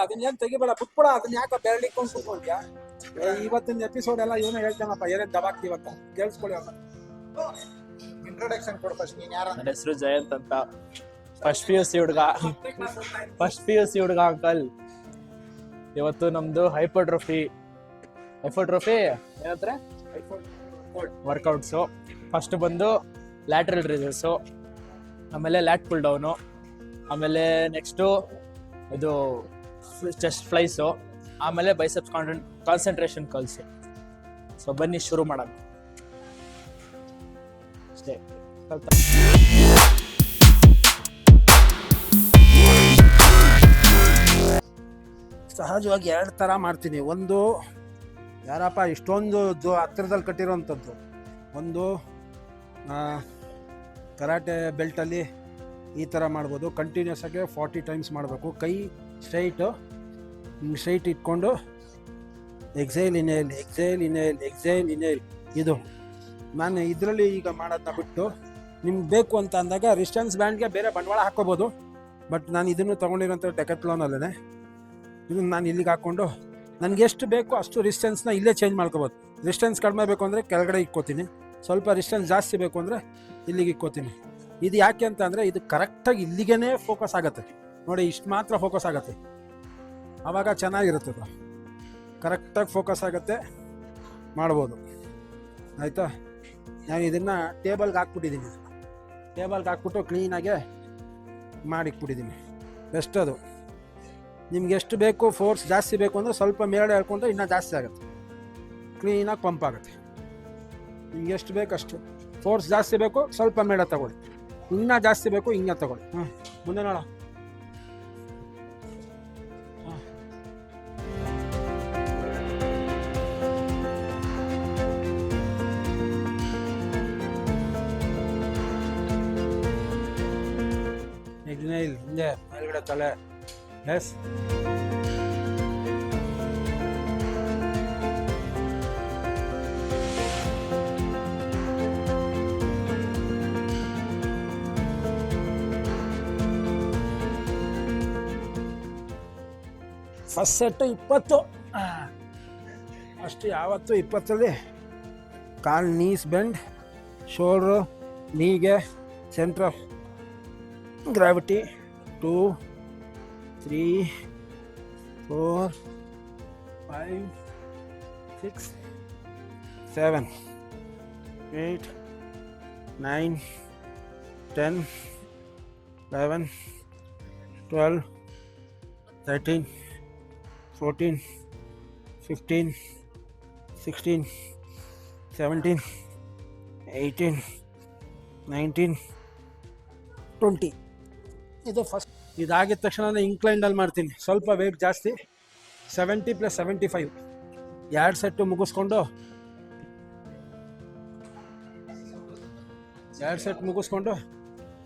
ಅದನ್ನೇನ್ ತೆಗಿಬೇಡ, ಬಿಟ್ಬಿಡ. ಅದನ್ನ ಯಾಕೆ ಬೆರಳಿಕೊಂಡು ಕೂತ್ಕೊಂಡ್ಯಾ? ಇವತ್ತಿನ ಎಪಿಸೋಡ್ ಎಲ್ಲ ಇವನೇ ಹೇಳ್ತಾನಪ್ಪ, ಏನೇನ್ ದಬಾಕ್ತಿವಂತ ಕೇಳಿಸ್ಕೊಳ್ಳಿ. ಅವ್ನ ಇಂಟ್ರೊಡಕ್ಷನ್ ಕೊಡು ಫಸ್ಟ್. ನೀನ್ ಯಾರು? ನನ್ನ ಹೆಸರು ಜಯಂತ್ ಅಂತ. ಫಸ್ಟ್ ಪಿ ಯು ಸಿ ಹುಡುಗ ಅಂಕಲ್. ಇವತ್ತು ನಮ್ದು ಹೈಪರ್ಟ್ರೋಫಿ ಏನಂದ್ರೆ ವರ್ಕೌಟ್ಸು. ಫಸ್ಟ್ ಬಂದು ಲ್ಯಾಟ್ರಲ್ ರೇಸಸ್ಸು, ಆಮೇಲೆ ಲ್ಯಾಟ್ ಪುಲ್ ಡೌನು, ಆಮೇಲೆ ನೆಕ್ಸ್ಟು ಇದು ಚೆಸ್ಟ್ ಫ್ಲೈಸು, ಆಮೇಲೆ ಬೈಸೆಪ್ಸ್ ಕಾನ್ಸಂಟ್ರೇಷನ್ ಕಲ್ಸು. ಸೊ ಬನ್ನಿ ಶುರು ಮಾಡೋಣ ಅಷ್ಟೇ. ಸಹಜವಾಗಿ 2 ಥರ ಮಾಡ್ತೀನಿ. ಒಂದು ಯಾರಪ್ಪ ಇಷ್ಟೊಂದು ಹತ್ತಿರದಲ್ಲಿ ಕಟ್ಟಿರೋಂಥದ್ದು. ಒಂದು ಕರಾಟೆ ಬೆಲ್ಟಲ್ಲಿ ಈ ಥರ ಮಾಡ್ಬೋದು. ಕಂಟಿನ್ಯೂಸ್ ಆಗಿ 40 ಟೈಮ್ಸ್ ಮಾಡಬೇಕು. ಕೈ ಸ್ಟ್ರೈಟ್ ಇಟ್ಕೊಂಡು ಎಕ್ಸೈಲ್ ಇನೇಲ್. ಇದು ನಾನು ಇದರಲ್ಲಿ ಈಗ ಮಾಡೋದನ್ನ ಬಿಟ್ಟು ನಿಮ್ಗೆ ಬೇಕು ಅಂತ ಅಂದಾಗ ರಿಸ್ಟೆನ್ಸ್ ಬ್ಯಾಂಡ್ಗೆ ಬೇರೆ ಬಂಡವಾಳ ಹಾಕ್ಕೋಬೋದು. ಬಟ್ ನಾನು ಇದನ್ನು ತೊಗೊಂಡಿರೋಂಥ ಡೆಕಾಥ್ಲಾನಲ್ಲೇ ಇದನ್ನು ನಾನು ಇಲ್ಲಿಗೆ ಹಾಕ್ಕೊಂಡು ನನಗೆ ಎಷ್ಟು ಬೇಕೋ ಅಷ್ಟು ರಿಸ್ಟೆನ್ಸ್ನ ಇಲ್ಲೇ ಚೇಂಜ್ ಮಾಡ್ಕೋಬೋದು. ರಿಸ್ಟೆನ್ಸ್ ಕಡಿಮೆ ಬೇಕು ಅಂದರೆ ಕೆಳಗಡೆ ಇಕ್ಕೋತೀನಿ, ಸ್ವಲ್ಪ ರಿಸ್ಟೆನ್ಸ್ ಜಾಸ್ತಿ ಬೇಕು ಅಂದರೆ ಇಲ್ಲಿಗೆ ಇಕ್ಕೋತೀನಿ. ಇದು ಯಾಕೆ ಅಂತ ಅಂದರೆ ಇದು ಕರೆಕ್ಟಾಗಿ ಇಲ್ಲಿಗೇ ಫೋಕಸ್ ಆಗುತ್ತೆ ನೋಡಿ. ಇಷ್ಟು ಮಾತ್ರ ಫೋಕಸ್ ಆಗುತ್ತೆ, ಆವಾಗ ಚೆನ್ನಾಗಿರುತ್ತೆ. ಕರೆಕ್ಟಾಗಿ ಫೋಕಸ್ ಆಗುತ್ತೆ, ಮಾಡ್ಬೋದು. ಆಯಿತಾ? ನಾನು ಇದನ್ನು ಟೇಬಲ್ಗೆ ಹಾಕ್ಬಿಟ್ಟಿದ್ದೀನಿ. ಟೇಬಲ್ಗೆ ಹಾಕ್ಬಿಟ್ಟು ಕ್ಲೀನಾಗೆ ಮಾಡಿಕ್ಬಿಟ್ಟಿದ್ದೀನಿ. ಬೆಸ್ಟ್ ಅದು. ನಿಮ್ಗೆ ಎಷ್ಟು ಬೇಕು, ಫೋರ್ಸ್ ಜಾಸ್ತಿ ಬೇಕು ಅಂದರೆ ಸ್ವಲ್ಪ ಮೇಲೆ ಹೇಳ್ಕೊಂಡ್ರೆ ಇನ್ನೂ ಜಾಸ್ತಿ ಆಗುತ್ತೆ, ಕ್ಲೀನಾಗಿ ಪಂಪ್ ಆಗುತ್ತೆ. ನಿಮ್ಗೆ ಎಷ್ಟು ಬೇಕು ಅಷ್ಟು. ಫೋರ್ಸ್ ಜಾಸ್ತಿ ಬೇಕು ಸ್ವಲ್ಪ ಮೇಲೆ ತಗೊಳ್ಳಿ, ಇನ್ನೂ ಜಾಸ್ತಿ ಬೇಕು ಹಿಂಗೆ ತಗೊಳ್ಳಿ. ಮುಂದೆ ನೋಡ. ಹಿಂದೆ ಮೇಲ್ಗಡೆ ತಲೆ. ಎಸ್, ಫಸ್ಟ್ ಸೆಟ್ 20 ಅಷ್ಟು. ಯಾವತ್ತು 20ಅಲ್ಲಿ ಕಾಲ್ ನೀಸ್ ಬೆಂಡ್, ಶೋಲ್ಡ್ರು ನೀಗೆ ಸೆಂಟ್ರ್ ಆಫ್ ಗ್ರಾವಿಟಿ 2 3 4 5 6 7 8 9 10 11 12 13 14 15 16 17 18 19 20. ಇದು ಫಸ್ಟ್. ಇದಾಗಿದ ತಕ್ಷಣ ಇಂಕ್ಲೈಂಡಲ್ಲಿ ಮಾಡ್ತೀನಿ, ಸ್ವಲ್ಪ ವೇಟ್ ಜಾಸ್ತಿ. 70 + 75 2 ಸೆಟ್ಟು ಮುಗಿಸ್ಕೊಂಡು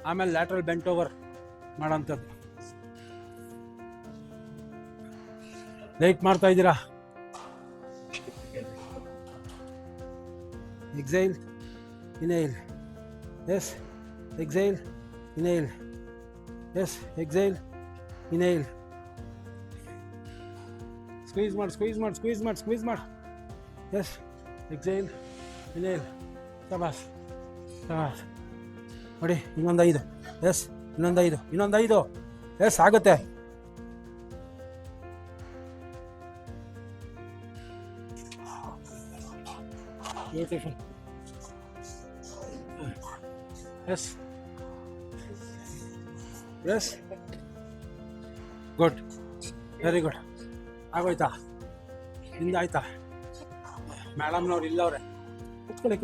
ಆಮೇಲೆ ಲ್ಯಾಟ್ರಲ್ ಬೆಂಟ್ ಓವರ್ ಮಾಡೋಂಥದ್ದು. ಲೈಟ್ ಮಾಡ್ತಾ ಇದ್ದೀರಾ? Exhale inhale. Yes, exhale inhale. Yes, exhale inhale. Squeeze ಮಾಡಿ. Yes, exhale inhale. ಶಬಾಸ್ ನೋಡಿ. ಇನ್ನೊಂದು 5. ಎಸ್, ಇನ್ನೊಂದು 5. ಎಸ್, ಆಗುತ್ತೆ. Beautiful. Yes, good, very good. ಆಗೋಯ್ತಾ? ಹಿಂದೆ ಆಯ್ತಾ? ಮೇಡಮ್ನವ್ರು ಇಲ್ಲವ್ರೆ. ಕೂತ್ಕೊಳ್ಳಿ.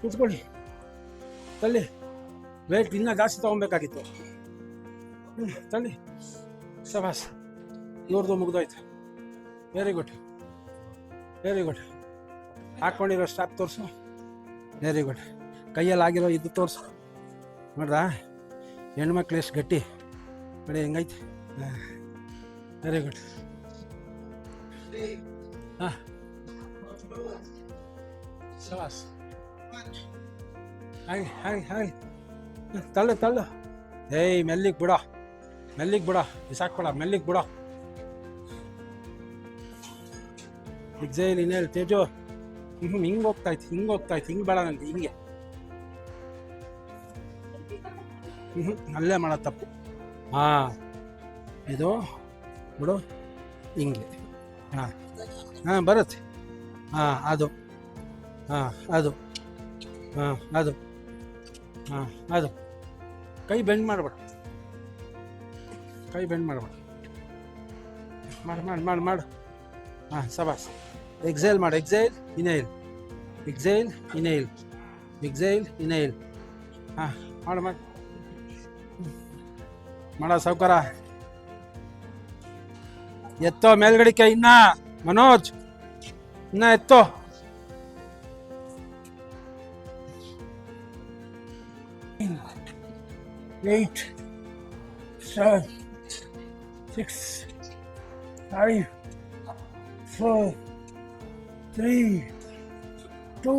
ಕೂತ್ಕೊಳ್ಳಿ. ತಲ್ಲಿ. ವೇಟ್ ಇನ್ನೂ ಜಾಸ್ತಿ ತೊಗೊಬೇಕಾಗಿತ್ತು. ತಲ್ಲಿ. ಶಬಾಸ್. ಇವ್ರದ್ದು ಮುಗ್ದೋಯ್ತು. Very good. ಹಾಕ್ಕೊಂಡಿರೋ ಸ್ಟಾಪ್ ತೋರಿಸು. Very good. ಕೈಯಲ್ಲಿ ಆಗಿರೋ ಇದು ತೋರಿಸು. ನೋಡ್ರಾ ಹೆಣ್ಮಕ್ಳು ಎಷ್ಟು ಗಟ್ಟಿ ನೋಡಿ, ಹೆಂಗೈತೆ. Very good. ಹಾಂ, ಶಬಾಸ್. ಹಾಯ್ ತಳ್ಳು. ಏಯ್ ಮೆಲ್ಲಿಗೆ ಬಿಡೋ, ಮೆಲ್ಲಿಗೆ ಬಿಡ, ಬಿಸಾಕ್ಬೇಡ, ಮೆಲ್ಲಿಗೆ ಬಿಡ. Exile inhale Teju. ಹಿಂಗೆ ಹೋಗ್ತಾ ಇತ್ತು, ಹಿಂಗೆ ಹೋಗ್ತಾ ಇತ್ತು, ಹಿಂಗೆ ಬೇಡ ನನಗೆ, ಹಿಂಗೆ. ಅಲ್ಲೇ ಮಾಡೋ ತಪ್ಪು. ಹಾಂ, ಇದು ಬಿಡು, ಹಿಂಗೆ. ಹಾಂ ಹಾಂ ಬರುತ್ತೆ. ಹಾಂ ಅದು, ಹಾಂ ಅದು, ಹಾಂ ಅದು, ಹಾಂ ಅದು. ಕೈ ಬೆಂಡ್ ಮಾಡಬೇಡ, ಕೈ ಬೆಂಡ್ ಮಾಡಬೇಡ. ಮಾಡು ಮಾಡು ಮಾಡು ಮಾಡು. ಹಾಂ ಸಬಾಸ್. ಎಕ್ಸೈಲ್ ಮಾಡು, exile inhale, exhale inhale, exhale inhale. ಹಾಂ ಮಾಡು ಮಾಡು ಮಾಡೋ ಸಾವ್ಕಾರ. ಎತ್ತೋ ಮೇಲ್ಗಡಿಕೆ, ಇನ್ನ ಮನೋಜ್, ಇನ್ನ ಎತ್ತೋ. ಏಟ್, 7, 6, 5, 4, 3, 2.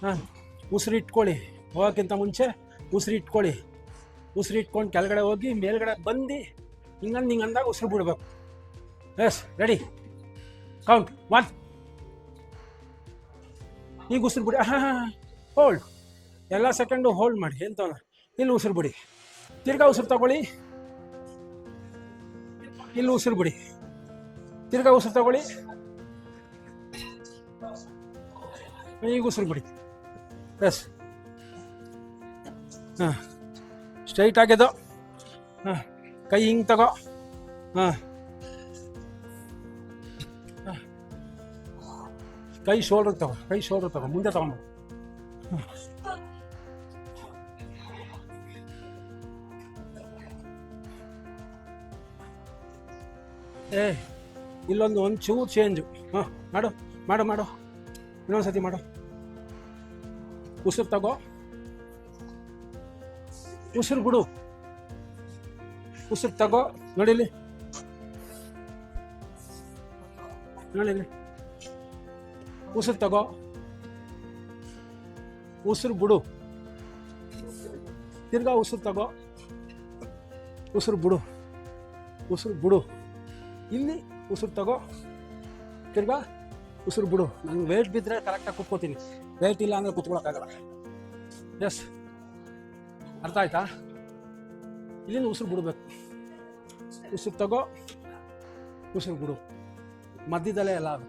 ಹಾಂ, ಉಸಿರು ಇಟ್ಕೊಳ್ಳಿ. ಹೋಗೋಕ್ಕಿಂತ ಮುಂಚೆ ಉಸಿರು ಇಟ್ಕೊಳ್ಳಿ. ಉಸಿರು ಇಟ್ಕೊಂಡು ಕೆಳಗಡೆ ಹೋಗಿ ಮೇಲ್ಗಡೆ ಬಂದು ಹಿಂಗೆ ಅಂದಾಗ ಉಸಿರು ಬಿಡ್ಬೇಕು. Yes, ready, count 1. ಈಗ ಉಸಿರು ಬಿಡಿ. ಹಾಂ ಹಾಂ, ಹೋಲ್ಡ್. ಎಲ್ಲ ಸೆಕೆಂಡು ಹೋಲ್ಡ್ ಮಾಡಿ. ಎಂತ ಇಲ್ಲಿ ಉಸಿರು ಬಿಡಿ, ತಿರ್ಗಾ ಉಸಿರು ತಗೊಳ್ಳಿ. ಇಲ್ಲಿ ಉಸಿರು ಬಿಡಿ, ತಿರ್ಗಾ ಉಸಿರು ತಗೊಳ್ಳಿ. ಈಗ ಉಸಿರು ಬಿಡಿ. ಎಸ್, ಹಾಂ, ಸ್ಟ್ರೈಟ್ ಆಗಿದ್ದು. ಹಾಂ, ಕೈ ಹಿಂಗೆ ತಗೋ. ಹಾಂ, ಕೈ ಶೋಲ್ಡ್ರ್ ತಗೋ, ಕೈ ಶೋಲ್ಡ್ರ್ ತಗೋ, ಮುಂದೆ ತಗೊಂಡು. ಏ ಇಲ್ಲೊಂದು ಚೂರು ಚೇಂಜು. ಹಾಂ ಮಾಡು ಮಾಡು ಮಾಡು, ಇನ್ನೊಂದ್ಸತಿ ಮಾಡು. ಉಸಿರು ತಗೋ, ಉಸಿರು ಬಿಡು, ಉಸಿರು ತಗೋ. ನೋಡಿಲಿ, ನೋಡಿಲಿ, ಉಸಿರು ತಗೋ, ಉಸಿರು ಬಿಡು, ತಿರ್ಗಾ ಉಸಿರು ತಗೋ, ಉಸಿರು ಬಿಡು, ಉಸಿರು ಬಿಡು. ಇಲ್ಲಿ ಉಸಿರು ತಗೋ, ತಿರ್ಗಾ ಉಸಿರು ಬಿಡು. ನಂಗೆ ವೇಟ್ ಬಿದ್ದರೆ ಕರೆಕ್ಟಾಗಿ ಕುತ್ಕೋತೀನಿ, ವೇಟ್ ಇಲ್ಲ ಅಂದರೆ ಕುತ್ಕೊಳಕ್ಕಾಗಲ್ಲ. ಎಸ್, ಅರ್ಥ ಆಯ್ತಾ? ಇಲ್ಲಿಂದ ಉಸಿರು ಬಿಡಬೇಕು. ಉಸಿರು ತಗೋ, ಉಸಿರು ಬಿಡು, ಮಧ್ಯದಲ್ಲೇ ಎಲ್ಲ ಅದು.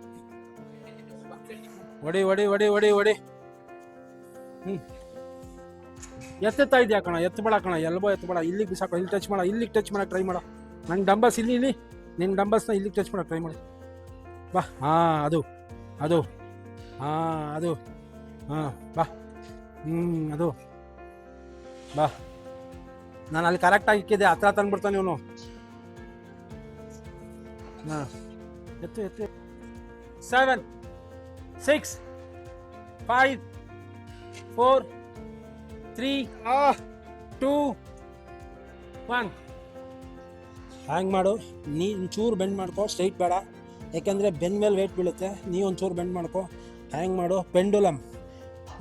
ಒಡಿ ಒಡಿ ಒಡಿ ಒಡಿ ಒಡಿ. ಎತ್ತೆತ್ತಾ ಇದೆಯಾ ಕಣ, ಎತ್ತಬೇಡ ಕಣ, ಎಲ್ಬೋ ಎತ್ತಬೇಡ. ಇಲ್ಲಿಗೆ ಬಿಸಾಕೋ, ಇಲ್ಲಿ ಟಚ್ ಮಾಡ, ಇಲ್ಲಿಗೆ ಟಚ್ ಮಾಡಕ್ಕೆ ಟ್ರೈ ಮಾಡ. ನಂಗೆ ಡಂಬಲ್ಸ್ ಇಲ್ಲಿ ನಿನ್ನ ಡಂಬಲ್ಸ್ನ ಇಲ್ಲಿಗೆ ಟಚ್ ಮಾಡಕ್ಕೆ ಟ್ರೈ ಮಾಡು. ಬಾ. ಹಾಂ, ಅದು ಅದು, ಹಾಂ ಅದು, ಹಾಂ ಬಾ. ಅದು ಬಾ. ನಾನು ಅಲ್ಲಿ ಕರೆಕ್ಟಾಗಿ ಇಕ್ಕಿದ್ದೆ, ಹತ್ರ ತಂದ್ಬಿಡ್ತಾನೆ ಇವನು. ಹಾಂ, ಎತ್ತು ಎತ್ತು. 7, 6, 5, 4, 3, 2, 1. ಹ್ಯಾಂಗ್ ಮಾಡು. ನೀ ಒಂಚೂರು ಬೆಂಡ್ ಮಾಡ್ಕೊ, ಸ್ಟ್ರೈಟ್ ಬೇಡ, ಯಾಕೆಂದರೆ ಬೆನ್ ಮೇಲೆ ವೆಯ್ಟ್ ಬೀಳುತ್ತೆ. ನೀ ಒಂಚೂರು ಬೆಂಡ್ ಮಾಡ್ಕೊ. ಹ್ಯಾಂಗ್ ಮಾಡು, ಪೆಂಡುಲಮ್.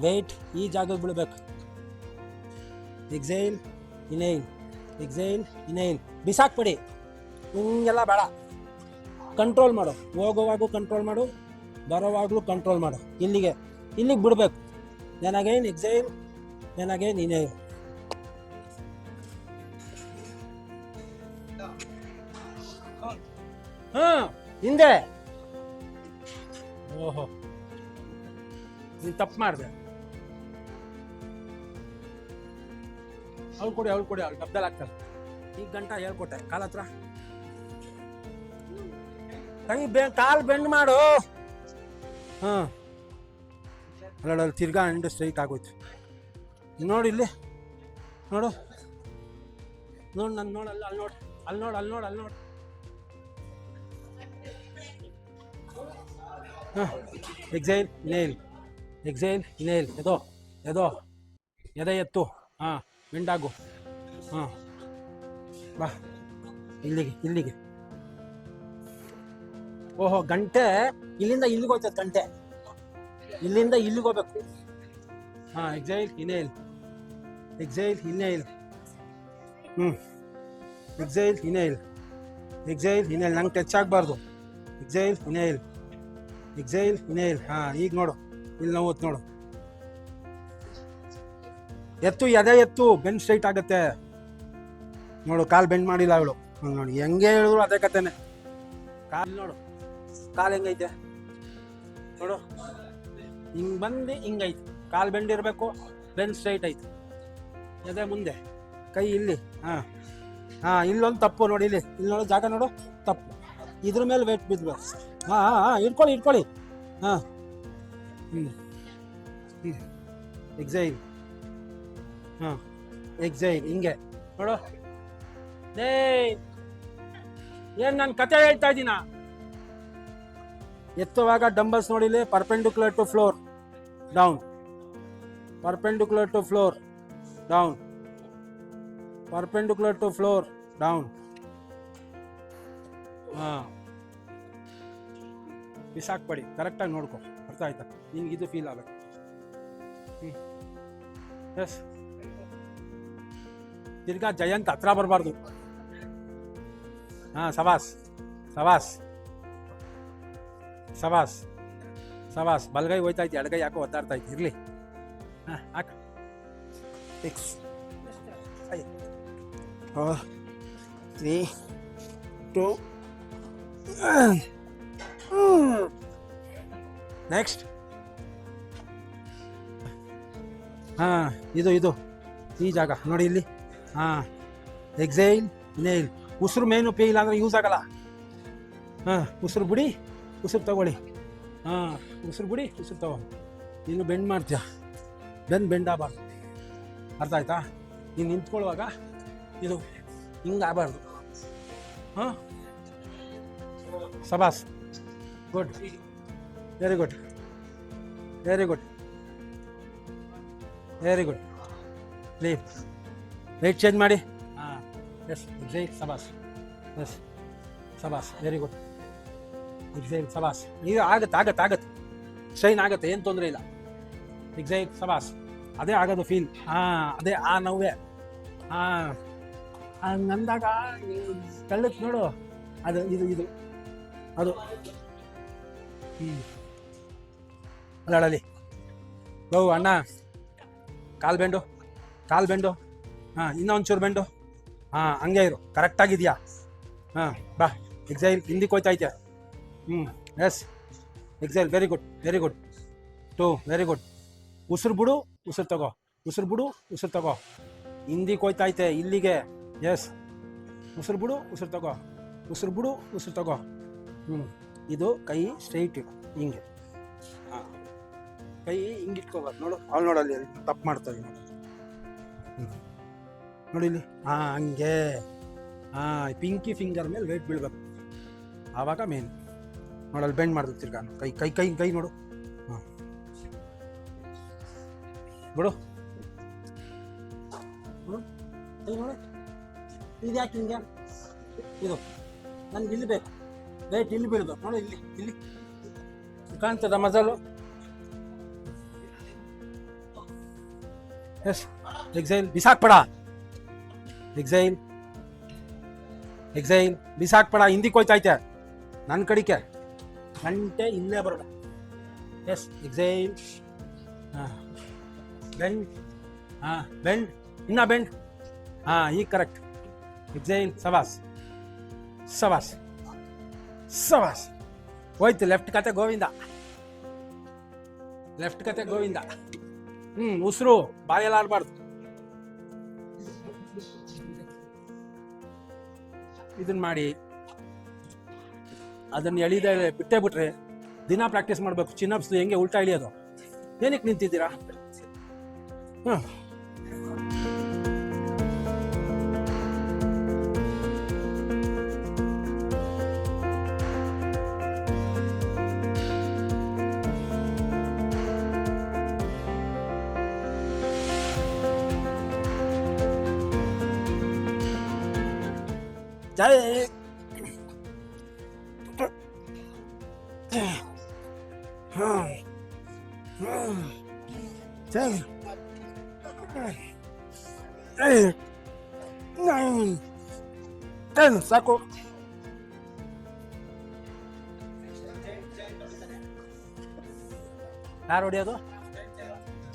ವೆಯ್ಟ್ ಈ ಜಾಗಕ್ಕೆ ಬೀಳಬೇಕು. Exhale inhale, exhale inhale. ಬಿಸಾಕ್ಬಿಡಿ, ಹಿಂಗೆಲ್ಲ ಬೇಡ. ಕಂಟ್ರೋಲ್ ಮಾಡು, ಹೋಗುವಾಗೂ ಕಂಟ್ರೋಲ್ ಮಾಡು, ಬರೋವಾಗಲೂ ಕಂಟ್ರೋಲ್ ಮಾಡು. ಇಲ್ಲಿಗೆ ಬಿಡಬೇಕು. Then again exhale, then again inhale. ಹಾಂ, ಹಿಂದೆ. ಓಹೋ, ನೀನು ತಪ್ಪು ಮಾಡಿದೆ. ಅವ್ಳು ಕೊಡಿ ಅವ್ಳು ಡಬ್ದಲ್ಲಿ ಹಾಕ್ತಾರೆ. ಈಗ ಗಂಟ ಹೇಳ್ಕೊಟ್ಟೆ ಕಾಲ ಹತ್ರ. ಕಾಲು ಬೆಂಡ್ ಮಾಡು. ಹಾಂ, ಅಲ್ಲಲ್ಲಿ ತಿರ್ಗಾ ಅಂಡು ಸ್ಟ್ರೈಟ್ ಆಗೋಯ್ತು. ನೋಡಿ ಇಲ್ಲಿ ನೋಡು, ನಾನು ನೋಡು, ಅಲ್ಲಿ ನೋಡು. ಹಾಂ, ಎಕ್ಸೈಲ್ ಇನ್ಹೇಲ್, ಎಕ್ಸೈಲ್ ಇನ್ಹೇಲ್. ಎದೆ ಎತ್ತು. ಹಾಂ, ಬೆಂಡಾಗು. ಹಾಂ, ಬಾ ಇಲ್ಲಿಗೆ. ಓಹೋ, ಗಂಟೆ ಇಲ್ಲಿಂದ ಇಲ್ಲಿಗೆ ಹೋಗ್ತದೆ. ಗಂಟೆ ಇಲ್ಲಿಂದ ಇಲ್ಲಿಗೆ ಹೋಗ್ಬೇಕು. ಹಾಂ, exile inhale, exhale inhale, exile inhale, exhale inhale, ನಂಗೆ ಟಚ್ ಆಗಬಾರ್ದು. Exile inhale, exhale inhale. ಹಾಂ, ಈಗ ನೋಡು, ಇಲ್ಲಿ ನೋವು ನೋಡು. ಎತ್ತು, ಎದೆ ಎತ್ತು, ಬೆಂಡ್ ಸ್ಟ್ರೈಟ್ ಆಗುತ್ತೆ ನೋಡು. ಕಾಲು ಬೆಂಡ್ ಮಾಡಿಲ್ಲ ಅವಳು ನೋಡಿ, ಹೆಂಗೆ ಹೇಳಿದ್ರು ಅದೇ ಕತೆನೆ. ಕಾಲು ನೋಡು, ಕಾಲು ಹೆಂಗೈತೆ ನೋಡು, ಹಿಂಗೆ ಬಂದು ಹಿಂಗೈತೆ. ಕಾಲು ಬೆಂಡ್ ಇರಬೇಕು, ಬೆಂಡ್ ಸ್ಟ್ರೈಟ್ ಐತೆ. ಎದೆ ಮುಂದೆ, ಕೈ ಇಲ್ಲಿ. ಹಾಂ ಹಾಂ, ಇಲ್ಲೊಂದು ತಪ್ಪು ನೋಡಿ, ಇಲ್ಲಿ ನೋಡು ಜಾಗ ನೋಡು, ತಪ್ಪು. ಇದ್ರ ಮೇಲೆ ವೇಟ್ ಬಿದ್ಬೇಕು. ಹಾಂ ಹಾಂ ಹಾಂ, ಇಟ್ಕೊಳ್ಳಿ. ಹಾಂ, ಎಕ್ಸೈಲ್. ಹಾಂ, ಎಕ್ಸೈಲ್, ಹಿಂಗೆ ನೋಡು. ಏನ್ ನಾನು ಕತೆ ಹೇಳ್ತಾ ಇದ್ದೀನ? ಎತ್ತುವಾಗ ಡಂಬಲ್ಸ್ ನೋಡಿಲಿ, perpendicular to floor, down, perpendicular to floor, down, perpendicular to floor, down. ಹಾಂ, ಬಿಸಾಕ್ಬೇಡಿ, ಕರೆಕ್ಟಾಗಿ ನೋಡ್ಕೊ. ಅರ್ಥ ಆಯ್ತಾ ನಿನ್ಗೆ? ಇದು ಫೀಲ್ ಆಗಬೇಕು. ಎಸ್, ತಿರ್ಗಾ ಜಯಂತ್ ಹತ್ರ ಬರಬಾರ್ದು. ಹಾಂ, ಸವಾಸ್ ಸವಾಸ್ ಸವಾಸ್ ಸವಾಸ್. ಬಲಗೈ ಹೋಯ್ತಾ ಇತ್ತು, ಎಡಗೈ ಯಾಕೋ ಒತ್ತಾಡ್ತಾ ಇತ್ತು. ಇರಲಿ. ಹಾಂ, ಹಾಕ. ಸಿಕ್ಸ್, 4, 3, 2. ನೆಕ್ಸ್ಟ್. ಹಾಂ, ಇದು ಈ ಜಾಗ ನೋಡಿ ಇಲ್ಲಿ. ಹಾಂ, ಎಕ್ಸೈಲ್ ಇನೇಲ್. ಉಸಿರು ಮೇನು ಪೇ ಇಲ್ಲ ಅಂದರೆ ಯೂಸ್ ಆಗಲ್ಲ. ಹಾಂ, ಉಸಿರು ಬಿಡಿ, ಉಸಿರು ತಗೊಳ್ಳಿ. ಹಾಂ, ಉಸಿರು ಬಿಡಿ, ಉಸಿರು ತಗೋ. ನೀನು ಬೆಂಡ್ ಮಾಡ್ತೀಯ, ಬೆಂಡ್ ಆಗಬಾರ್ದು. ಅರ್ಥ ಆಯ್ತಾ? ನೀನು ನಿಂತ್ಕೊಳ್ಳುವಾಗ ಇದು ಹಿಂಗೆ ಆಗಬಾರ್ದು. ಹಾಂ, ಸಬಾಸ್, good, very good, very good, very good. Leave, weight change ಮಾಡಿ. ಹಾಂ, ಎಸ್, ಎಕ್ಸೈಲ್, ಸಬಾಸ್. ಎಸ್, ಸಬಾಸ್, ವೆರಿ ಗುಡ್. ಎಕ್ಸೈಲ್, ಸಬಾಸ್. ಈಗ ಆಗತ್ತೆ, ಸ್ಟ್ರೈನ್ ಆಗುತ್ತೆ, ಏನು ತೊಂದರೆ ಇಲ್ಲ. ಎಕ್ಸೈಲ್, ಸಬಾಸ್. ಅದೇ ಆಗೋದು ಫೀಲ್. ಹಾಂ, ಅದೇ ಆ ನೋವೇ. ಹಾಂ, ಹಂಗಂದಾಗ ಕಳ್ಳಕ್ಕೆ ನೋಡು, ಅದು ಇದು ಅದು. ಅಲ್ಲಲ್ಲಿ ಲೋ ಅಣ್ಣ, ಕಾಲು ಬೆಂಡು. ಹಾಂ, ಇನ್ನೊಂಚೂರು ಬೆಂಡು. ಹಾಂ, ಹಂಗೆ ಇರು, ಕರೆಕ್ಟಾಗಿದೆಯಾ? ಹಾಂ, ಬಾ. ಎಕ್ಸೈಲ್, ಹಿಂದಕ್ಕೆ ಹೋಯ್ತೈತೆ. Yes, exhale, very good, 2, very good. ಉಸಿರು ಬಿಡು, ಉಸಿರು ತಗೋ, ಉಸಿರು ಬಿಡು, ಉಸಿರು ತಗೋ. ಹಿಂದಕ್ಕೆ ಹೋಯ್ತೈತೆ, ಇಲ್ಲಿಗೆ. ಎಸ್, ಉಸಿರು ಬಿಡು, ಉಸಿರು ತಗೋ, ಉಸಿರು ಬಿಡು, ಉಸಿರು ತಗೋ. ಇದು ಕೈ ಸ್ಟ್ರೈಟ್ ಇಡು, ಹಿಂಗೆ. ಹಾಂ, ಕೈ ಹಿಂಗೆ ಇಟ್ಕೋಬಾರ್ದು ನೋಡು. ಅವ್ಳು ನೋಡಲ್ಲಿ ತಪ್ಪು ಮಾಡ್ತಾವೆ ನೋಡಿ ಇಲ್ಲಿ. ಹಾಂ, ಹಂಗೆ. ಹಾಂ, ಪಿಂಕಿ ಫಿಂಗರ್ ಮೇಲೆ ವೇಟ್ ಬೀಳ್ಬೇಕು, ಆವಾಗ ಮೇನ್ ನೋಡಲ್ಲಿ ಬೆಂಡ್ ಮಾಡ್ದು. ತಿರ್ಗಾ ಕೈ ನೋಡು. ಹಾಂ, ಬಿಡು, ಕೈ ನೋಡು. ಇದು ಯಾಕೆ ಹಿಂಗೆ? ಇದು ನನಗೆ ಇಲ್ಲಿ ಬೇಕು, ವೇಟ್ ಇಲ್ಲಿ ಬೀಳ್ಬೇಕು ನೋಡು. ಇಲ್ಲಿ ಕಾಣ್ತದ ಮಜಲು. ಎಸ್, ಎಕ್ಸೈಲ್, ಬಿಸಾಕ್ಬೇಡ. ಎಕ್ಸೈಲ್, ಬಿಸಾಕ್ಬೇಡ. ಹಿಂದಕ್ಕೆ ಹೋಯ್ತೈತೆ, ನನ್ನ ಕಡಿಕೆ ಗಂಟೆ ಇಲ್ಲೇ ಬರೋಣ. Yes, exhale. ಹಾಂ, ಬೆಂಡ್. ಹಾಂ, ಬೆಂಡ್, ಇನ್ನ ಬೆಂಡ್. ಹಾಂ, ಈಗ ಕರೆಕ್ಟ್. ಎಕ್ಸೈಲ್, ಸವಾಸ್. ಹೋಯ್ತು ಲೆಫ್ಟ್ ಕತೆ ಗೋವಿಂದ. ಉಸಿರು ಬಾಯಲ್ಲಿ ಆಡಬಾರ್ದು. ಇದನ್ನ ಮಾಡಿ ಅದನ್ನ ಎಳಿದ ಬಿಟ್ಟೇ ಬಿಟ್ರೆ ದಿನ ಪ್ರಾಕ್ಟೀಸ್ ಮಾಡಬೇಕು. ಚಿನ್ನಪ್ಸ್ ಹೆಂಗೆ ಉಲ್ಟಾ ಇಳಿಯೋದು. ಏನಕ್ಕೆ ನಿಂತಿದ್ದೀರಾ? ಹಾಂ, ಜೈ ಜೈ 10 ಸಾಕು. ಯಾರು ಹೊಡಿಯೋದು?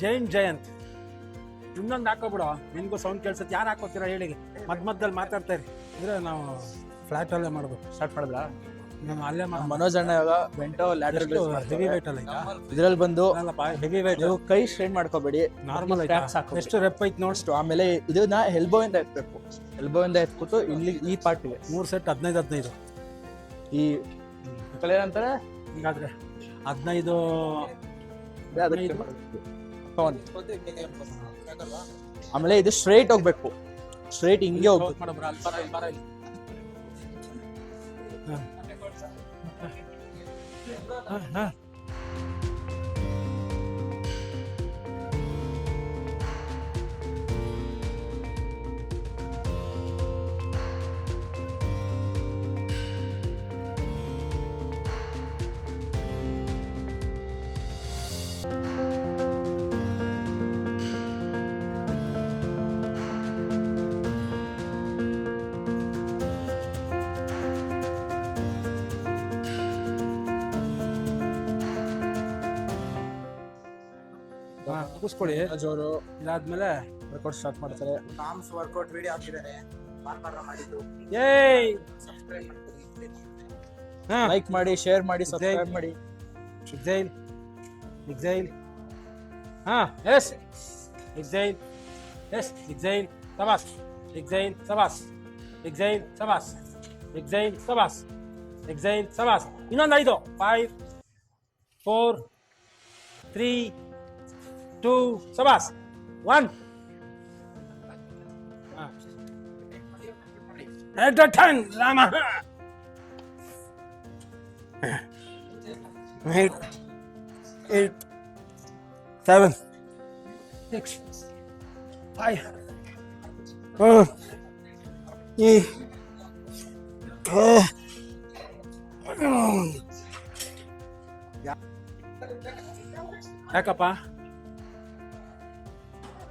ಜಯಂತ್. ಇನ್ನೊಂದು ಹಾಕೋಬಿಡು, ನಿನ್ಗೂ ಸೌಂಡ್ ಕೇಳಿಸುತ್ತೆ. ಯಾರು ಹಾಕೋತೀರಾ ಹೇಳಿ, ಮಧ್ಯದಲ್ಲಿ ಮಾತಾಡ್ತಾ ಇರಿ. ಅಂದ್ರೆ ನಾವು ಫ್ಲಾಟಲ್ಲೇ ಮಾಡ್ಬೇಕು. ಸ್ಟಾರ್ಟ್ ಮಾಡಿದ್ರಾ? ನಾನು ಅಲ್ಲೇ ಮನೋಜ್ ಅಣ್ಣ ಇವಾಗ ವೆಂಟೋ ಲ್ಯಾಟರಲ್ ಹೆವಿ ವೇಟ್ ಅಲ್ಲ ಈಗ. ಇದ್ರಲ್ಲಿ ಬಂದು ಹೆವಿ ವೇಟ್. ನೀವು ಕೈ ಸ್ಟ್ರೈನ್ ಮಾಡ್ಕೋಬೇಡಿ, ನಾರ್ಮಲ್ ಎಷ್ಟು ರೆಪ್ ಐತೆ ನೋಡ್ಷ್ಟು. ಆಮೇಲೆ ಇದನ್ನ ಎಲ್ಬೋ ಇಂದ ಎತ್ಬೇಕು. ಎಲ್ಬೋ ಇಂದ ಎತ್ಬಿಟ್ಟು ಇಲ್ಲಿ ಈ ಪಾರ್ಟಿಗೆ 3 ಸೆಟ್ 15 ಈ ಕಲೆ ಏನಂತಾರೆ ಹಿಂಗಾದ್ರೆ 15 ಅದಕ್ಕೆ ಪವನ್. ಆಮೇಲೆ ಇದು ಸ್ಟ್ರೈಟ್ ಹೋಗ್ಬೇಕು, ಸ್ಟ್ರೈಟ್ ಹಿಂಗೆ ಹೋಗ್ಬೇಕು. ಮುಗಿಸ್ಕೊಳ್ಳಿ. ಜೋರು ಇದಾದ್ಮೇಲೆ ವರ್ಕೌಟ್ ಸ್ಟಾರ್ಟ್ ಮಾಡ್ತಾರೆ. ಮಾಮ್ಸ್ ವರ್ಕೌಟ್ ವಿಡಿಯೋ ಹಾಕಿದ್ದಾರೆ, ಮಾಡಿದ್ದು. ಏಯ್ ಲೈಕ್ ಮಾಡಿ, ಶೇರ್ ಮಾಡಿ, ಸಬ್ಸ್ಕ್ರೈಬ್ ಮಾಡಿ. Exhale. Yes exhale. Yes exhale. ಸಬಾಸ್. ಎಕ್ಸೈಲ್ ಸಬಾಸ್. ಎಕ್ಸೈಲ್ ಸಬಾಸ್. ಎಕ್ಸೈಲ್ ಸಬಾಸ್. ಎಕ್ಸೈಲ್ ಸಬಾಸ್. ಇನ್ನೊಂದು 5 5 4 3 2 ಸಬಾಸ್ 1 at a time Rama 8 7 6 5 4 3 ಯಾಕಪ್ಪ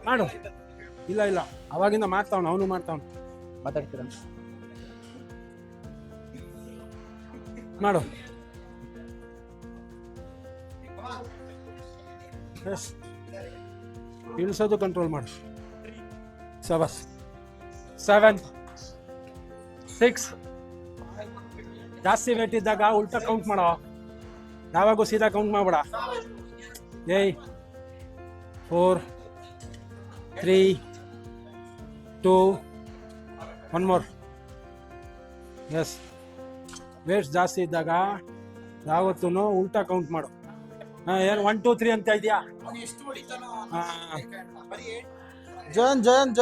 ಮಾಡು. ಇಲ್ಲ ಅವಾಗಿಂದ ಮಾಡ್ತಾವನು, ಅವನು ಮಾಡ್ತಾವನು. ಮಾತಾಡ್ತೀರ ಮಾಡು. ಇಳಿಸೋದು ಕಂಟ್ರೋಲ್ ಮಾಡು. ಸಬಸ್ 7 6. ಜಾಸ್ತಿ ವೇಟ್ ಇದ್ದಾಗ ಉಲ್ಟಾ ಕೌಂಟ್ ಮಾಡೋ, ಯಾವಾಗೂ ಸೀದಾ ಕೌಂಟ್ ಮಾಡಬೇಡ. 8 4 3 2 1 more. ಎಸ್, ವೇಟ್ಸ್ ಜಾಸ್ತಿ ಇದ್ದಾಗ ಯಾವತ್ತೂ ಉಲ್ಟಾ ಕೌಂಟ್ ಮಾಡು. ಏನು 1 2 3 ಅಂತ ಇದೆಯಾ? ಜಯಂತ್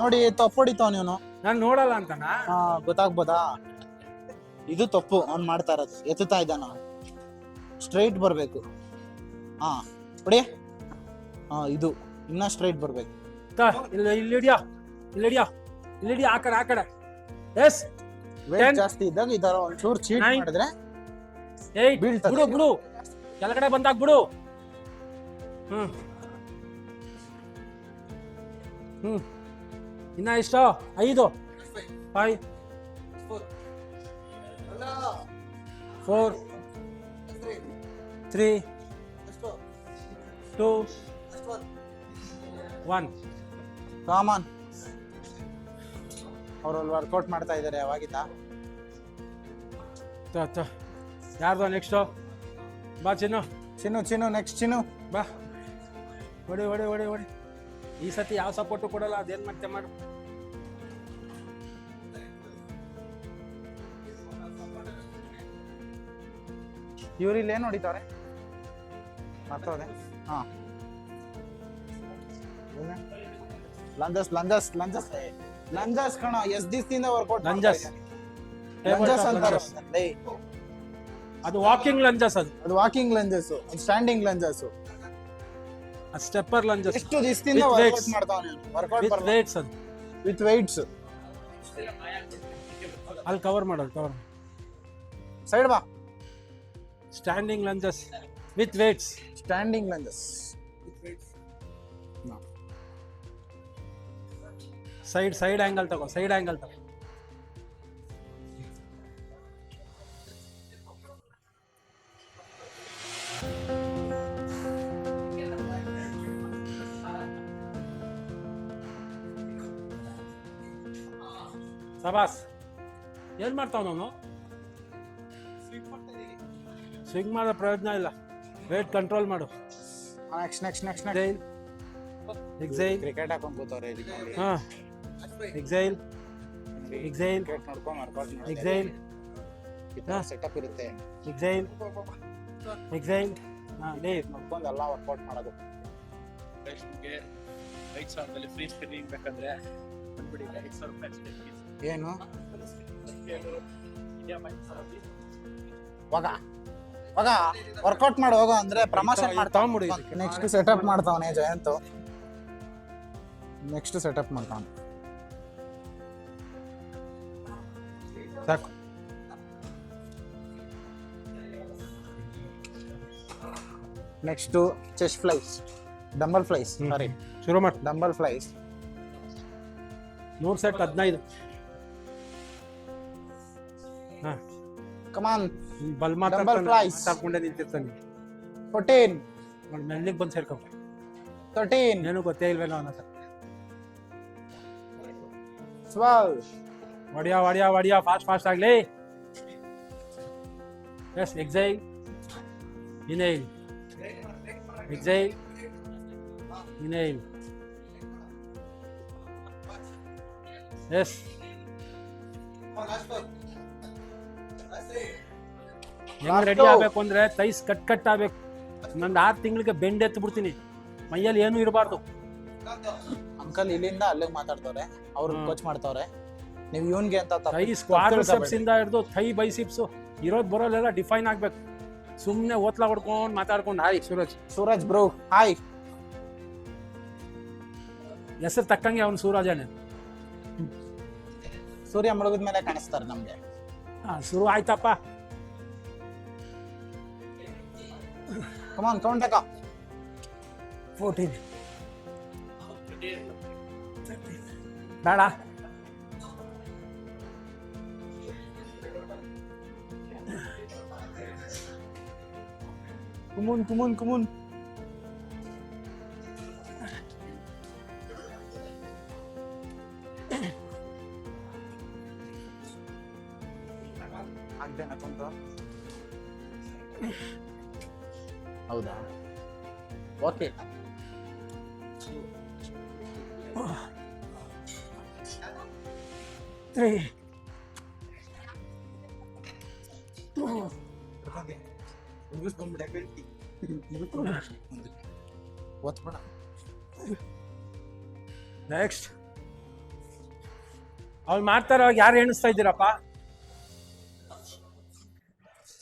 ನೋಡಿ ತಪ್ಪು ಹೊಡಿತಾವ ನೀನು. ನಾನು ನೋಡಲ್ಲ ಅಂತನಾ? ಗೊತ್ತಾಗ್ಬೋದಾ? ಇದು ತಪ್ಪು ಅವ್ನು ಮಾಡ್ತಾ ಇರೋದು. ಎತ್ತುತ್ತಾ ಇದ್ದಾನ, ಸ್ಟ್ರೈಟ್ ಬರ್ಬೇಕು. ಹೊಡಿ. ಇದು ಇನ್ನ ಸ್ಟ್ರೈಟ್ ಬರ್ಬೇಕು. ಇಲ್ಲಿ ಆ ಕಡೆ. ಎಸ್, ವೇಟ್ ಜಾಸ್ತಿ ಇದ್ದಾಗ ಈ ತರ ಒಂಚೂರು ಚೀಟ್ ಮಾಡಿದ್ರೆ 8 ಬೀಳ್ತದೆ. ಬಿಡು ಕೆಳಗಡೆ ಬಂದಾಗ ಬಿಡು. ಇನ್ನ ಎಷ್ಟು? 5 5 4 3 2 1. ಕಾಮನ್. ಅವ್ರಲ್ಲಿ ವರ್ಕೌಟ್ ಮಾಡ್ತಾ ಇದ್ದಾರೆ ಯಾವಾಗಿದ್ದ. ಯಾರ್ದು ನೆಕ್ಸ್ಟು? ಬಾ ಚಿನ್ನು ನೆಕ್ಸ್ಟ್ ಚಿನ್ನು ಬಾ. ಹೊಡಿ. ಈ ಸತಿ ಯಾವ ಸಪೋರ್ಟು ಕೊಡಲ್ಲ, ಅದೇನ್ ಮಾಡ್ತೆ ಮಾಡು. ಇವ್ರಿಲ್ಲಿ ಏನ್ ಹೊಡಿತಾರೆ? ಮರ್ತೋದೆ. ಲಂಜಸ್ ಕಣ. ಎಸ್ ದಿವಸದಿಂದ ವರ್ಕೌಟ್ ಲಂಜಸ್ ಅಂತಾರೆ. ಅದು ವಾಕಿಂಗ್ ಲಂಜಸ್. ಅದು walking lunges, standing lunges, stepper lunges. ಎಷ್ಟು ದಿವಸದಿಂದ ವರ್ಕೌಟ್ ಮಾಡ್ತಾವನೆ. ವರ್ಕೌಟ್ ವೇಟ್ಸ್ ಅದು ವಿತ್ ವೇಟ್ಸ್. ಅಲ್ಲಿ ಕವರ್ ಮಾಡೋದು. ಸೈಡ್ ಬಾ. Standing lunges with weights. Standing lunges. Side angle ತಗೋ, ಸೈಡ್ ಆಂಗಲ್ ತಗೋ. ಸಬಾಸ್. ಏನ್ ಮಾಡ್ತಾವ ನಾನು? ಸ್ವಿಂಗ್ ಮಾಡೋ ಪ್ರಯೋಜನ ಇಲ್ಲ. ವೇಟ್ ಕಂಟ್ರೋಲ್ ಮಾಡು. Next exile, exile. ಕ್ರಿಕೆಟ್ ಹಾಕೊಂಡ್ ಕೂತವ್ರೆ ಹಾ, ಎಕ್ಸೈಲ್, ಎಕ್ಸೈಲ್, ಕ್ರಿಕೆಟ್ ನೋಡ್ಕೊಂಡ್ ವರ್ಕೌಟ್ ಎಕ್ಸೈಲ್, ಸೆಟಪ್ ಇರುತ್ತೆ. Exile, exile. ಹಾ, ಲೀವ್. ನೋಡ್ಕೊಂಡು ಎಲ್ಲ ವರ್ಕೌಟ್ ಮಾಡೋದು. ನಿಮಗೆ 5,000 ಫ್ರೀ ಸ್ಪಿನ್ನಿಂಗ್ ಬೇಕಂದ್ರೆ ಬಂದ್ಬಿಡಿ. 5,000 ರೂಪಾಯಿ ಏನು ಇಂಡಿಯಾ ಮೈನ್ಸ್ ಹೋಗ ಹೋಗ ವರ್ಕೌಟ್ ಮಾಡಿ ಹೋಗೋ ಅಂದ್ರೆ ಪ್ರಮೋಷನ್ ತಗೊಂಬಿಡಿ. ನೆಕ್ಸ್ಟ್ ಸೆಟಪ್ ಮಾಡ್ತಾವನೆ ಜಯಂತ್. ನೆಕ್ಸ್ಟ್ ಸೆಟಪ್ ಮಾಡ್ತಾವನೆ. ಸಾಕು. Next chest flies, dumbbell flies, sorry ಶುರು ಮಾಡಿ. Dumbbell flies 3 set 15. ಹಾ, ಕಮಾನ್. ಬಲ್ Dumbbell flies. ಮಾತಾಡ್ಕೊಂಡೆ ನಿಂತಿರ್ತಾನೆ. 14 ನೋಡಿ ಮೆಲ್ಲಿಗೆ ಬಂದು ಸೇರ್ಕೊ. 13 ಏನು ಗೊತ್ತೇ ಇಲ್ವೇನೋ ಅನ್ನೋ. 12 ಹೊಡಿಯಾ ಹೊಡಿಯಾ ಹೊಡಿಯಾ, ಫಾಸ್ಟ್ ಆಗ್ಲಿ. Yes, exhale, inhale, exhale, inhale. Yes, ಹೆಂಗ್ ರೆಡಿ ಆಗ್ಬೇಕು ಅಂದ್ರೆ ತೈಸ್ ಕಟ್ ಆಗ್ಬೇಕು. ನಂದು 6 ತಿಂಗಳಿಗೆ ಬೆಂಡ್ ಎತ್ತು ಬಿಡ್ತೀನಿ. ಮೈಯಲ್ಲಿ ಏನು ಇರಬಾರ್ದು. ಅಂಕಲ್ ಇಲ್ಲಿಂದ ಅಲ್ಲಿಗೆ ಮಾತಾಡ್ತವ್ರೆ, ಅವ್ರು ಕೋಚ್ ಮಾಡ್ತವ್ರೆ. ನೀವು ಇವನ್ಗೆ ಅಂತ ಥೈ ಕ್ವಾಡ್ರಿಸೆಪ್ಸ್ ಇಂದ ಹಿಡಿದು ಥೈ ಬೈಸಿಪ್ಸ್ ಇರೋದ್ ಬರೋಲ್ಲೆಲ್ಲ ಡಿಫೈನ್ ಆಗ್ಬೇಕು. ಸುಮ್ನೆ ಓತ್ಲಾ ಹೊಡ್ಕೊಂಡು ಮಾತಾಡ್ಕೊಂಡು. Hi Suraj bro, hi. ಹೆಸರು ತಕ್ಕಂಗೆ ಅವ್ನು ಸೂರಜನೇ. ಸೂರ್ಯ ಮುಳುಗಿದ ಮೇಲೆ ಕಾಣಿಸ್ತಾರೆ ನಮ್ಗೆ. ಶುರು ಆಯ್ತಪ್ಪ. ಕಮಾನ್ ಕೌಂಟ್ ಅಕ್ಕ. 14 ಬೇಡ. ಕುಮುನ್ ಆಗ್ದೇನಾ ಕುಂತು? ಹೌದಾ, ಓಕೆ. ಒತ್ಬಿಡ. ನೆಕ್ಸ್ಟ್ ಅವ್ರು ಮಾಡ್ತಾರವಾಗ ಯಾರು ಎಣಿಸ್ತಾ ಇದ್ದೀರಪ್ಪ?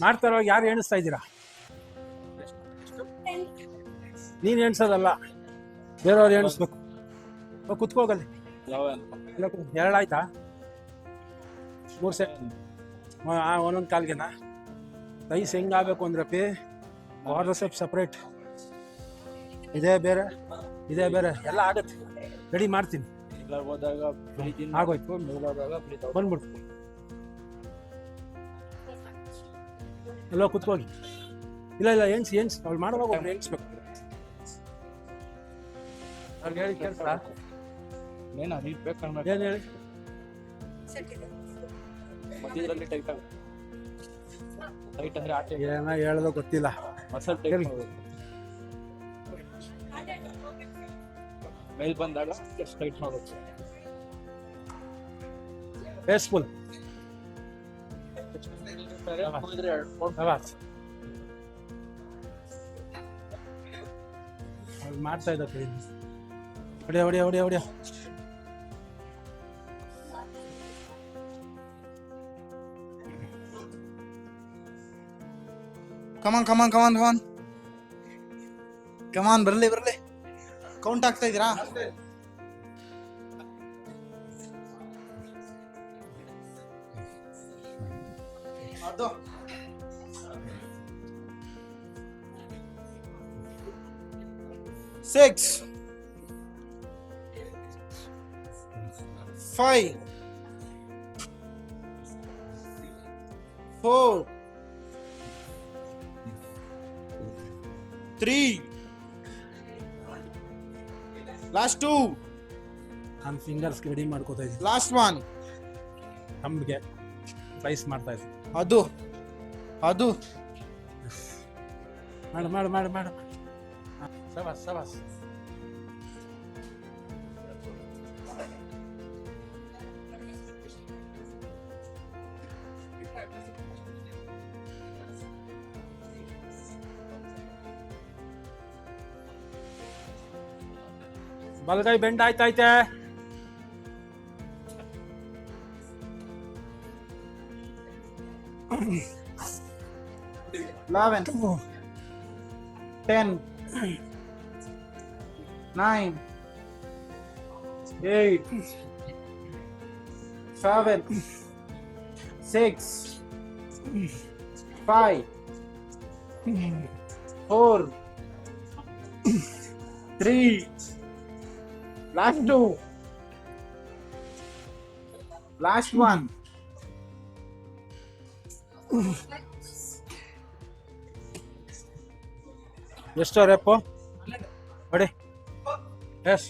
ಮಾಡ್ತಾರವಾಗ ಯಾರು ಎಣಿಸ್ತಾ ಇದ್ದೀರಾ? ನೀನ್ ಎಣಿಸೋದಲ್ಲ, ಬೇರೆಯವ್ರು ಎಣಿಸ್ಬೇಕು. ಕುತ್ಕೋಗಲ್ಲಿ. 2 ಆಯ್ತಾ? 3 ಸೆಟ್ ಒಂದೊಂದು ಕಾಲ್ಗೆನಾ? ರೈಸ್ ಹೆಂಗಾಗಬೇಕು ಅಂದ್ರೆ ಪಿ ಕ್ವಾಡ್ರಿಸೆಪ್ಸ್ ಸಪ್ರೇಟ್, ಇದೇ ಬೇರೆ ಇದೇ ಬೇರೆ ಎಲ್ಲ ಆಗತ್ತೆ. ರೆಡಿ ಮಾಡ್ತೀನಿ. ಹೋದಾಗ ಆಗೋಯ್ತು, ಬಂದ್ಬಿಡ್ತು. ಎಲ್ಲೋ ಕುತ್ಕೋಗಿ. ಇಲ್ಲ ಎಣ್ಸಿ ಅವ್ಳು ಮಾಡುವಾಗ ಒಬ್ರು ಎಣಿಸ್ಬೇಕು. ಅವ್ರಿಗೆ ಹೇಳಿ ಕೇಳ್ತಾರ? ಏನ ನೀಟ್ ಬೇಕಂದ್ರೆ ಏನು ಹೇಳಿ? ಮಧ್ಯದಲ್ಲಿ ಟೈಟ್ ಆಗುತ್ತೆ. ಟೈಟ್ ಅಂದ್ರೆ ಆಟ ಏನೋ ಹೇಳೋದು ಗೊತ್ತಿಲ್ಲ. ಮಸಲ್ ಟೈಟ್ ಮಾಡಬೇಕು. ಮೇಲ್ ಬಂದಾಗ ಜಸ್ಟ್ ಟೈಟ್ ಮಾಡಬೇಕು. ಪೇಸ್ಫುಲ್. ಮಾಡ್ತಾ ಇದ್ದ ಹೊಡಿಯ. ಕಮಾನ್ ಬರ್ಲಿ ಕೌಂಟ್ ಆಗ್ತಾ ಇದೀರಾ? ಅದು 6 5 4 3 ಲಾಸ್ಟ್ 2 ನಾನು ಫಿಂಗರ್ಸ್ ರೆಡಿ ಮಾಡ್ಕೋತಾ ಇದ್ದೀನಿ ಲಾಸ್ಟ್ 1 ನಮ್ಗೆ ಸ್ಲೈಸ್ ಮಾಡ್ತಾ ಇದ್ದೀನಿ ಅದು ಮಾಡು ಸಬಾಸ್ ಬಲಗೈ ಬೆಂಡ್ ಆಯ್ತೈತೆ. Eleven, 10, 9, 8, 7, 6, 5, 4, 3, last 2, last 1. ಎಷ್ಟು ರೆಪ್ಪು ಹೊಡಿ. ಎಸ್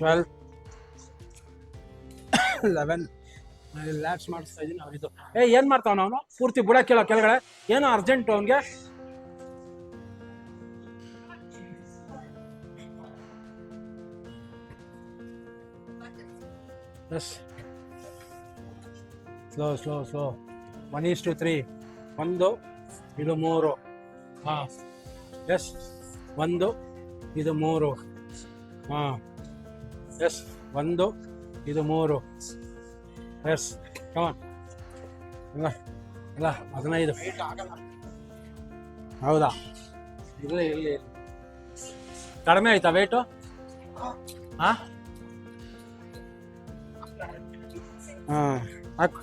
12 11 ಲ್ಯಾಕ್ಸ್ ಮಾಡಿಸ್ತಾ ಇದ್ದೀನಿ. ಅವ್ರಿದು ಏನ್ ಮಾಡ್ತಾವ ಅವನು ಪೂರ್ತಿ ಬುಡಕ್ಕಿಲ್ಲ ಕೆಳಗಡೆ, ಏನೋ ಅರ್ಜೆಂಟ್ ಅವನಿಗೆ. ಎಸ್ ಸ್ಲೋ 1:3 1 ಇದು 3. ಹಾಂ ಎಸ್ 1 ಇದು 3. ಹಾಂ ಎಸ್ 1 ಇದು 3. ಎಸ್ ಕಮಾನ್ ಅಲ್ಲ 15. ಹೌದಾ ಇಲ್ಲಿ ಕಡಿಮೆ ಆಯ್ತಾ ವೇಟು? ಹಾಂ ಹಾಕು.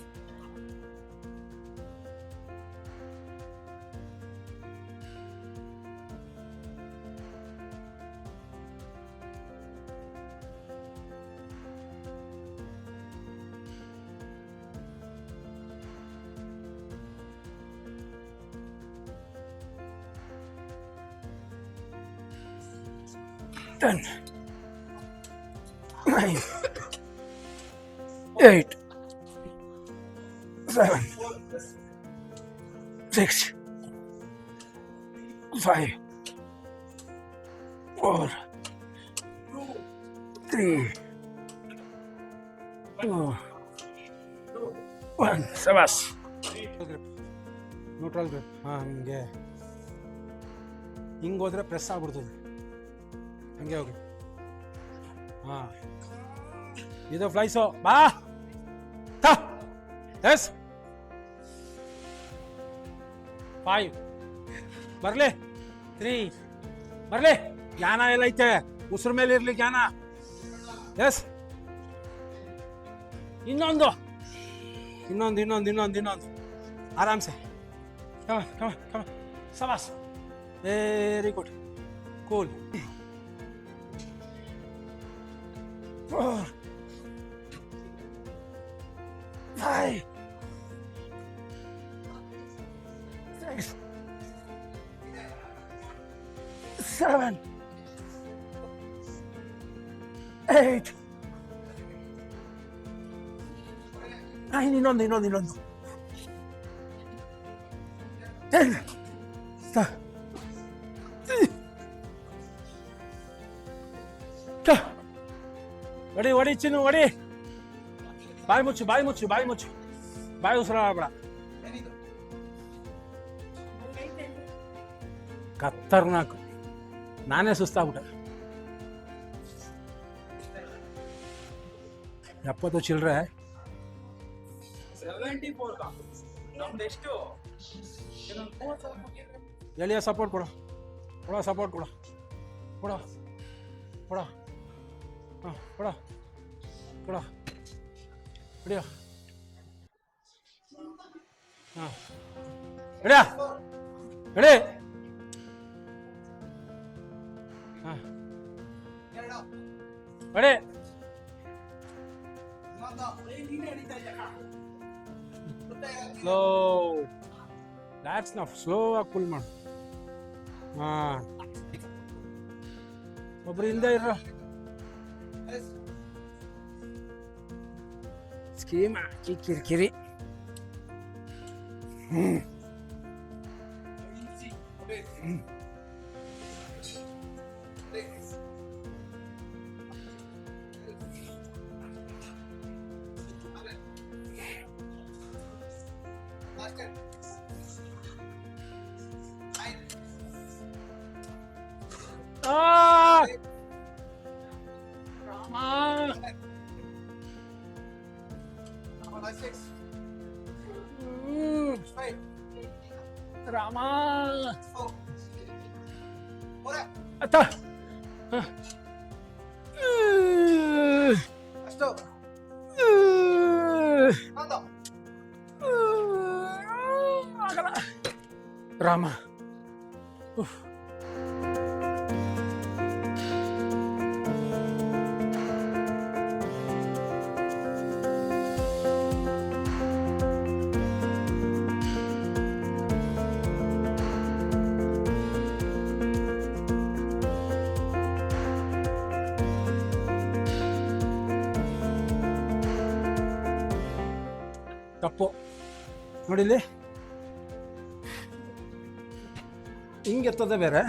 Ten, 9, 8, 7, 6, 5, 4, 3, 2, 1. ಸಬಾಸ್. Neutral grip. ಹಂಗೆ ಹೋದ್ರೆ ಪ್ರೆಸ್ ಆಗ್ಬಿಡ್ತದೆ. ಹಂಗೆ ಹೋಗಿ. ಇದು ಫ್ಲೈಸು. ಬಾ ಎಸ್ 5 ಬರ್ಲಿ 3 ಬರ್ಲಿ. ಜ್ಞಾನ ಎಲ್ಲೈತೆ, ಉಸಿರು ಮೇಲೆ ಇರ್ಲಿ ಜ್ಞಾನ. ಎಸ್ ಇನ್ನೊಂದು ಆರಾಮ್ಸೆ. ಕಮ ಸಬಾಸ್. Very good. ಕೂಲ್. 4 5 6 7 8 9. ಇನ್ನೊಂದು 10. ಹೊಡಿ ಚಿನ್ನು ಹೊಡಿ. ಬಾಯಿ ಮುಚ್ಚು ಬಾಯಿ ಉಸಿರಾಡಬೇಡ. ಕತ್ತರ್ನಾಕು. ನಾನೇ ಸುಸ್ತಾಗ್ಬಿಟ್ಟೆ. 70 ಚಿಲ್ಲರೆ. ಎಲ್ಲಿಯ ಸಪೋರ್ಟ್ ಕೊಡು. ಹಾಂ ಕೊಡ ಹಿಡಿಯೋ. ಹಾಂ ಹಿಡಿಯ ಹಿಡಿ. ಹಾಂ ಹೊಡಿ. ಸ್ಲೋ ಲ್ಯಾಟ್ಸ್ನ ಸ್ಲೋ ಆಗಿ ಪುಲ್ ಮಾಡು. ಹಾಂ, ಒಬ್ರು ಹಿಂದೆ ಇರೋ ಸ್ಕೀಮ್ ಹಾಕಿ ಕಿರಿಕಿರಿ. ರಾಮ ಅತ್ತ ರಾಮ ತಪ್ಪು ನೋಡಿಲಿ, ಹಿಂಗೆತ್ತದೆ ಬೇರೆ,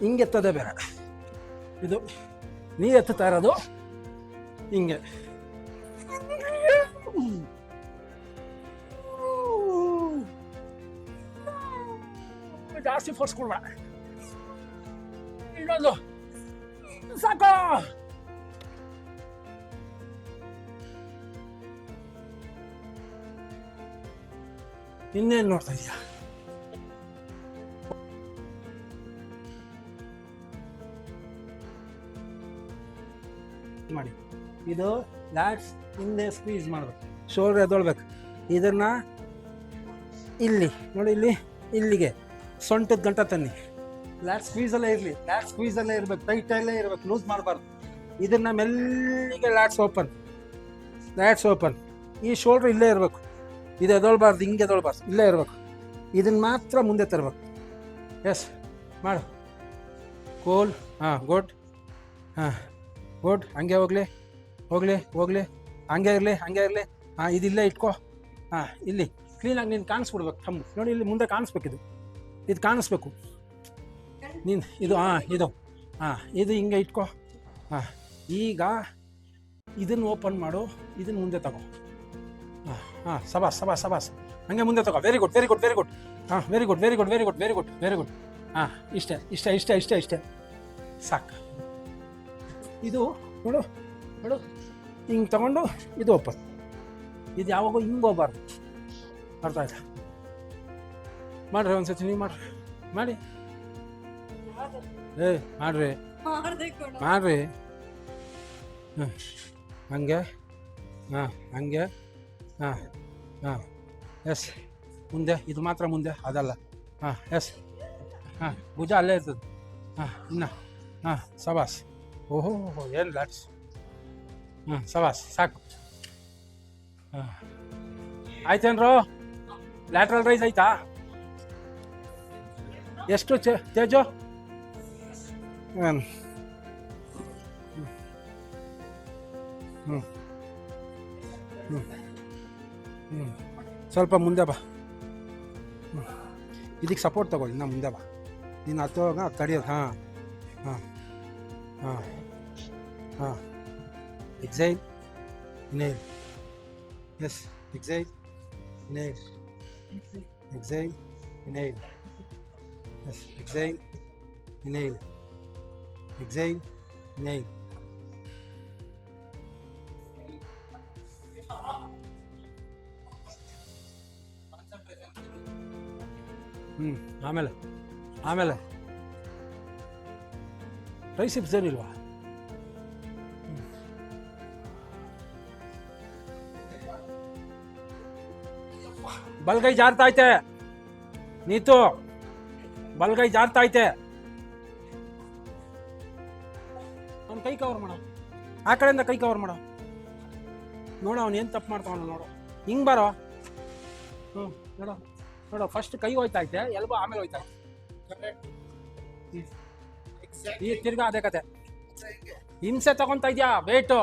ಹಿಂಗೆತ್ತದೆ ಬೇರೆ. ಇದು ನೀ ಎತ್ತುತ್ತಾ ಇರೋದು ಹಿಂಗೆ. ಜಾಸ್ತಿ ಫೋರ್ಸ್ ಕೊಡ್ಬೇಡ, ಇನ್ನೊಂದು ಸಾಕು. ಇನ್ನೇನು ನೋಡ್ತಾ ಇದೀಯ? ಮಾಡಿ, ಇದು ಲ್ಯಾಟ್ಸ್ ಹಿಂದೆ ಸ್ಕ್ವೀಸ್ ಮಾಡಬೇಕು, ಶೋಲ್ಡರ್ ಎದೊಳ್ಬೇಕು. ಇದನ್ನ ಇಲ್ಲಿ ನೋಡಿ, ಇಲ್ಲಿ ಇಲ್ಲಿಗೆ ಸೊಂಟದ ಗಂಟ ತನ್ನಿ. ಲ್ಯಾಟ್ ಸ್ಕ್ವೀಸಲ್ಲೇ ಇರಲಿ, ಲ್ಯಾಟ್ ಸ್ಕ್ವೀಸಲ್ಲೇ ಇರ್ಬೇಕು, ಟೈಟಲ್ಲೇ ಇರ್ಬೇಕು, ಲೂಸ್ ಮಾಡಬಾರ್ದು. ಇದನ್ನ ಮೆಲ್ಲಿಗೆ ಲ್ಯಾಟ್ಸ್ ಓಪನ್, ಲ್ಯಾಟ್ಸ್ ಓಪನ್. ಈ ಶೋಲ್ಡರ್ ಇಲ್ಲೇ ಇರಬೇಕು, ಇದು ಎದೊಳ್ಬಾರ್ದು, ಹಿಂಗೆ ಎದೊಳ್ಬಾರ್ದು, ಇಲ್ಲೇ ಇರಬೇಕು. ಇದನ್ನು ಮಾತ್ರ ಮುಂದೆ ತರಬೇಕು. ಎಸ್ ಮಾಡು, ಕೂಲ್. ಹಾಂ, ಗುಡ್. ಹಾಂ, ಗುಡ್. ಹಂಗೆ ಹೋಗಲಿ ಹೋಗಲಿ ಹೋಗಲಿ, ಹಂಗೆ ಇರಲಿ ಹಂಗೆ ಇರಲಿ. ಹಾಂ, ಇದಿಲ್ಲೇ ಇಟ್ಕೋ. ಹಾಂ, ಇಲ್ಲಿ ಕ್ಲೀನಾಗಿ ನೀನು ಕಾಣಿಸ್ಬಿಡ್ಬೇಕು. ಥಂಬು ನೋಡಿ, ಇಲ್ಲಿ ಮುಂದೆ ಕಾಣಿಸ್ಬೇಕು, ಇದು ಕಾಣಿಸ್ಬೇಕು ನೀನು. ಇದು ಹಾಂ, ಇದು ಹಿಂಗೆ ಇಟ್ಕೋ. ಹಾಂ, ಈಗ ಇದನ್ನು ಓಪನ್ ಮಾಡು, ಇದನ್ನು ಮುಂದೆ ತಗೋ. ಹಾಂ ಹಾಂ, ಸಬಾಸ್ ಸಬಾಸ್ ಸಬಾಸ್, ಹಂಗೆ ಮುಂದೆ ತಗೋ. Very good very good very good. ಹಾಂ, very good very good very good very good very good. ಹಾಂ, ಇಷ್ಟೇ ಇಷ್ಟೇ ಇಷ್ಟೇ ಇಷ್ಟೇ ಇಷ್ಟೇ ಸಾಕು. ಇದು ನೋಡು ನೋಡು, ಹಿಂಗೆ ತಗೊಂಡು ಇದು ಓಪನ್. ಇದು ಯಾವಾಗೂ ಹಿಂಗೆ ಹೋಗ್ಬಾರ್ದು, ಅರ್ಥ ಆಯ್ತಾ? ಮಾಡ್ರಿ ಒಂದ್ಸತಿ, ನೀವು ಮಾಡ್ರಿ, ಮಾಡಿ. ಮಾಡ್ರಿ ಮಾಡ್ರಿ. ಹಾಂ, ಹಂಗೆ. ಹಾಂ, ಹಂಗೆ. ಹಾಂ ಹಾಂ, ಎಸ್. ಮುಂದೆ, ಇದು ಮಾತ್ರ ಮುಂದೆ, ಅದಲ್ಲ. ಹಾಂ, ಎಸ್. ಹಾಂ, ಭುಜ ಅಲ್ಲೇ ಇರ್ತದೆ. ಹಾಂ, ಇನ್ನು. ಹಾಂ, ಸಬಾಸ್. ಓಹೋ, ಏನು ಲ್ಯಾಟ್ಸ್. ಹಾಂ, ಸಬಾಸ್, ಸಾಕು. ಹಾಂ, ಆಯ್ತೇನ್ರೋ? ಲ್ಯಾಟ್ರಲ್ ರೈಸ್ ಆಯ್ತಾ? ಎಷ್ಟು ತೇಜು? ಹ್ಞೂ ಹ್ಞೂ ಹ್ಞೂ ಹ್ಞೂ, ಸ್ವಲ್ಪ ಮುಂದೆ ಬಾ. ಇದಕ್ಕೆ ಸಪೋರ್ಟ್ ತಗೊಳ್ಳಿ, ನಾ ಮುಂದೆ ಬಾ. ನೀನು ಹತ್ತೋಗ ತಡಿಯೋದು. ಹಾಂ ಹಾಂ ಹಾಂ ಹಾಂ, exhale, inhale. Yes, exhale, inhale, exhale, inhale. Yes, exhale, inhale, exhale, inhale. ಆಮೇಲೆ ಆಮೇಲೆ ಟ್ರೈಸಿಪ್ಸ್ ಏನಿಲ್ವಾ? ಬಲ್ಗೈ ಜಾರ್ತಾ ಐತೆ ನೀತು, ಬಲ್ಗೈ ಜಾರ್ತಾ ಐತೆ. ಅವ್ನ ಕೈ ಕವರ್ ಮಾಡ, ಆ ಕಡೆಯಿಂದ ಕೈ ಕವರ್ ಮಾಡೋ. ನೋಡು ಅವ್ನು ಏನು ತಪ್ಪು ಮಾಡ್ತಾವನ ನೋಡು. ಹಿಂಗೆ ಬರೋ. ನೋಡು ನೋಡು, ಫಸ್ಟ್ ಕೈ ಹೋಯ್ತಾ ಐತೆ, ಎಲ್ಬೋ ಆಮೇಲೆ ಹೋಯ್ತಾ. ಈ ತಿರ್ಗಾ ಅದೇ ಕತೆ. ಹಿಂಸೆ ತಗೊಂತ ಇದ್ಯಾ ವೇಟು.